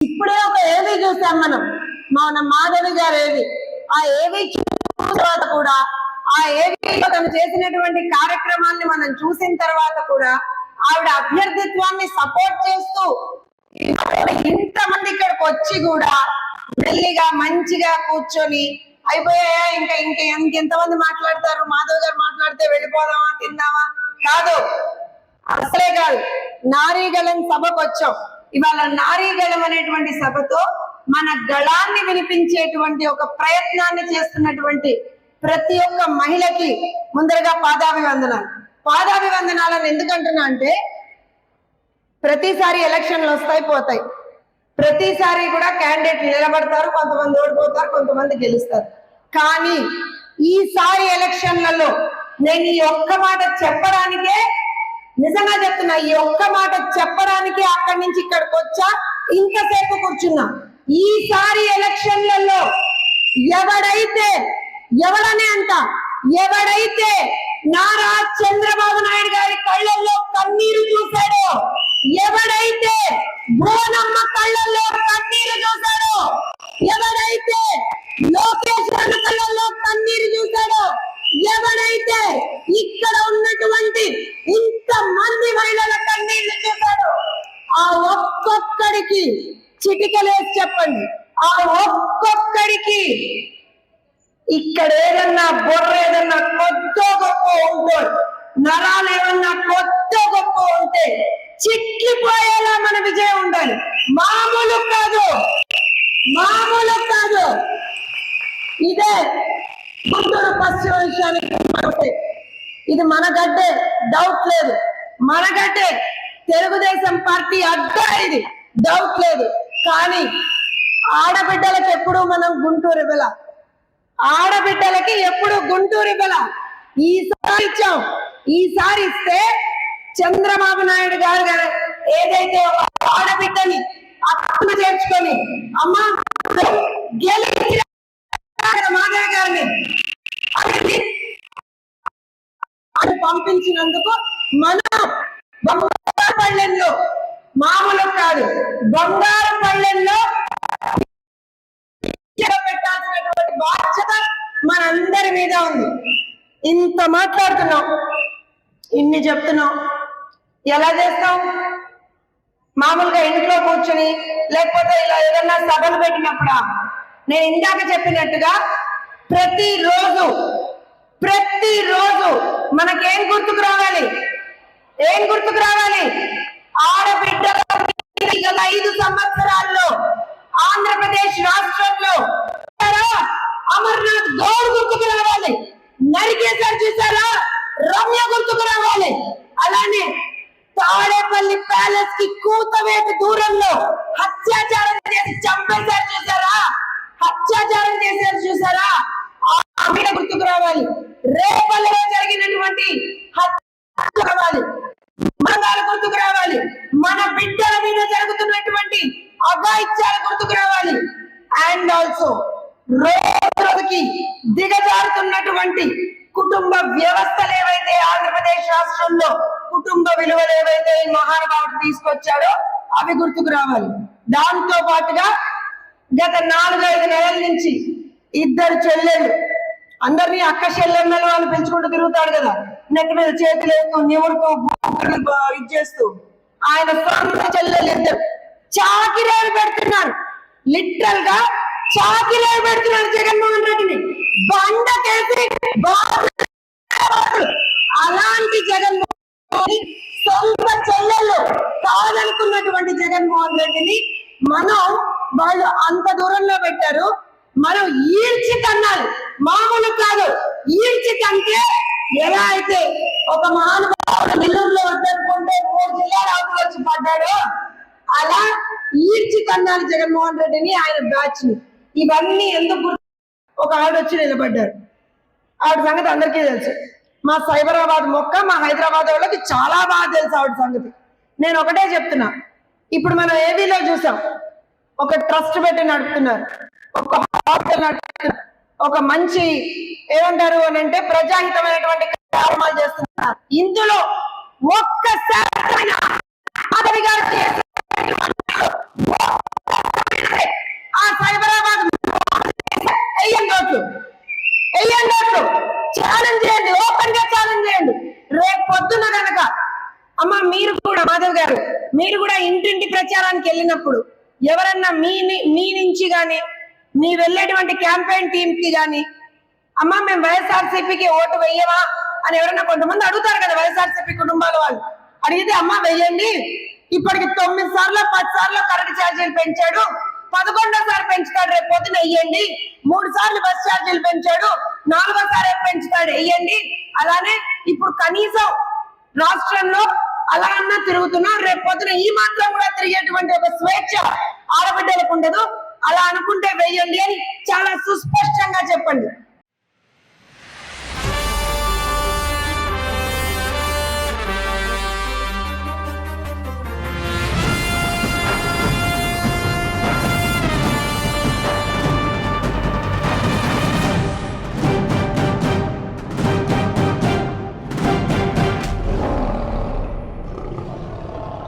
ఇప్పుడే ఒక ఏవి చూసాం మన మాధవి గారు ఏవి. ఆ ఏవి తర్వాత కూడా ఆ ఏవిలో తను చేసినటువంటి కార్యక్రమాన్ని మనం చూసిన తర్వాత కూడా ఆవిడ అభ్యర్థిత్వాన్ని సపోర్ట్ చేస్తూ ఇంతమంది ఇక్కడికి వచ్చి కూడా మెల్లిగా మంచిగా కూర్చొని అయిపోయాయా ఇంకా ఇంకెంతమంది మాట్లాడతారు, మాధవ్ గారు మాట్లాడితే వెళ్ళిపోదామా తిందామా కాదు, అసలే కాదు. నారీగళం సభకు వచ్చాం. ఇవాళ నారీగళం అనేటువంటి సభతో మన గళాన్ని వినిపించేటువంటి ఒక ప్రయత్నాన్ని చేస్తున్నటువంటి ప్రతి ఒక్క మహిళకి ముందరగా పాదాభివందనాలను ఎందుకంటున్నా అంటే ప్రతిసారి ఎలక్షన్లు వస్తాయి పోతాయి, ప్రతిసారి కూడా క్యాండిడేట్ నిలబడతారు, కొంతమంది ఓడిపోతారు, కొంతమంది గెలుస్తారు. కానీ ఈసారి ఎలక్షన్లలో నేను ఈ ఒక్క మాట చెప్పడానికే, నిజంగా చెప్తున్నా, ఈ ఒక్క మాట చెప్పడానికి అక్కడి నుంచి ఇక్కడికి వచ్చా, ఇంతసేపు కూర్చున్నా. ఈసారి ఎలక్షన్లలో ఎవడైతే నారా చంద్రబాబు నాయుడు గారి కళ్ళల్లో కన్నీరు చూశాడో, ఎవడైతే భువనమ్మ కళ్ళల్లో కన్నీరు చూశాడో, ఎవడైతే లోకేష్ కళ్ళల్లో కన్నీరు చూశాడో, ఎవడైతే ఇక్కడ ఉన్నటువంటి ఇంతమంది మహిళల కన్నీళ్లు చూశాడో, ఆ ఒక్కొక్కడికి చిటికలేసి చెప్పండి, ఆ ఒక్కొక్కడికి ఇక్కడ ఏదన్నా బొర్ర ఏదన్నా కొత్త గొప్ప ఉంటే, నరాలు ఏమన్నా కొత్త గొప్ప ఉంటే చిక్కిపోయేలా మన విజయం ఉండాలి. మామూలు కాదు. ఇదే గుంటూరు పశ్చిమ విషయానికి ఇది మన గడ్డే, డౌట్ లేదు. మన గడ్డే, తెలుగుదేశం పార్టీ అడ్డా, ఇది డౌట్ లేదు. కానీ ఆడబిడ్డలకు ఎప్పుడు మనం గుంటూరు ఇవ్వాల, ఆడబిడ్డలకి ఎప్పుడు గుంటూరు ఇవ్వాల. ఈసారి ఇచ్చాం. ఈసారి ఇస్తే చంద్రబాబు నాయుడు గారు ఏదైతే ఆడబిడ్డని అక్కున చేర్చుకొని అమ్మా గెలిచిన మాధవ్ గారిని అని పంపించినందుకు మనం బంగారు పళ్ళెంలో, మామూలు కాదు, బంగారు పళ్ళెంలో పెట్టాల్సినటువంటి బాధ్యత మనందరి మీద ఉంది. ఇంత మాట్లాడుతున్నాం, ఇన్ని చెప్తున్నాం, ఎలా చేస్తాం? మామూలుగా ఇంట్లో కూర్చుని లేకపోతే ఇలా ఏదన్నా సభలు పెట్టినప్పుడా? నేను ఇందాక చెప్పినట్టుగా ప్రతిరోజు మనకేం గుర్తుకు రావాలి? ఆడబిడ్డల 5 సంవత్సరాల్లో ఆంధ్రప్రదేశ్ రాష్ట్రంలో అమర్నాథ్ గౌడ్ గుర్తుకు రావాలి, నరికేశారు చూసారా రమ్య గుర్తుకు రావాలి. అలానే తాడేపల్లి ప్యాలెస్ కి కూతవేటు దూరంలో అత్యాచారం చేసి చంపేశారు చూసారా ఆమె గుర్తుకు రావాలి. రేపల్లిలో జరిగినటువంటి హత్య రావాలి, మంగాలు గుర్తుకు రావాలి. మన బిడ్డల మీద జరుగుతున్నటువంటి అఘాయిత్యాలు గుర్తుకు రావాలి. అండ్ ఆల్సో రోజుకి దిగజారుతున్నటువంటి కుటుంబ వ్యవస్థలు ఏవైతే ఆంధ్రప్రదేశ్ రాష్ట్రంలో కుటుంబ విలువలు ఏవైతే ఈ మహానుభావుడు తీసుకొచ్చాడో అవి గుర్తుకు రావాలి. దాంతో పాటుగా గత 4-5 నెలల నుంచి 2 చెల్లెళ్ళు, అందరినీ అక్క చెల్లెమ్మలు అని పెంచుకుంటూ తిరుగుతాడు కదా, నెట్ మీద చేతులు వేస్తూ నివుడుతూ ఇచ్చేస్తూ, ఆయన సొంత చెల్లెలు 2 చాకిరేలు పెడుతున్నారు. లిటరల్ గా చాకిరేలు పెడుతున్నారు జగన్మోహన్ రెడ్డిని బండకేసి. అలాంటి జగన్మోహన్ సొంత చెల్లెళ్ళు కాదనుకున్నటువంటి జగన్మోహన్ రెడ్డిని వాళ్ళు అంత దూరంలో పెట్టారు. మనం ఈడ్చి తన్నాలి, మామూలు కాదు. ఈడ్చి తంటే ఎలా అయితే ఒక మహానుభావుడు నెల్లూరులో వద్దనుకుంటే 3 జిల్లాల ఆకులు వచ్చి పడ్డాడో అలా ఈడ్చి తన్నాలి జగన్మోహన్ రెడ్డిని, ఆయన బ్యాచ్ ని. ఇవన్నీ ఎందుకు? ఒక ఆవిడ వచ్చి నిలబడ్డాడు, ఆవిడ సంగతి అందరికీ తెలుసు. మా సైబరాబాద్ మొక్క, మా హైదరాబాద్ వాళ్ళకి చాలా బాగా తెలుసు ఆవిడ సంగతి. నేను ఒకటే చెప్తున్నా, ఇప్పుడు మనం ఏవీలో చూసాం, ఒక ట్రస్ట్ పెట్టి నడుపుతున్నారు, ఒక హాస్పిటల్ నడుపుతున్నారు, ఒక మంచి ఏమంటారు అని అంటే ప్రజాహితమైనటువంటి కార్యక్రమాలు చేస్తున్నారు. ఇందులో ఒక్కసారి అమ్మ మీరు కూడా మాధవ్ గారు, మీరు కూడా ఇంటింటి ప్రచారానికి వెళ్ళినప్పుడు ఎవరన్నా మీ నుంచి గాని మీ వెళ్ళేటువంటి క్యాంపెయిన్ టీమ్ కి గాని అమ్మ మేము వైఎస్ఆర్సీపీకి ఓటు వెయ్యవా అని ఎవరన్నా కొంతమంది అడుగుతారు కదా, వైఎస్ఆర్సీపీ కుటుంబాల వాళ్ళు అడిగితే అమ్మ వెయ్యండి, ఇప్పటికి 9 సార్లు 10 సార్లు కరెంట్ ఛార్జీలు పెంచాడు, 11వ పెంచుతాడు, రేపు పొద్దున వెయ్యండి, 3 సార్లు బస్ ఛార్జీలు పెంచాడు, 4వ పెంచుతాడు వెయ్యండి. అలానే ఇప్పుడు కనీసం రాష్ట్రంలో అలా అన్నా తిరుగుతున్నాం, రేపు పొద్దున ఈ మాత్రం కూడా తిరిగేటువంటి ఒక స్వేచ్ఛ ఆడబిడ్డలకు ఉండదు, అలా అనుకుంటే వెయ్యండి అని చాలా సుస్పష్టంగా చెప్పండి.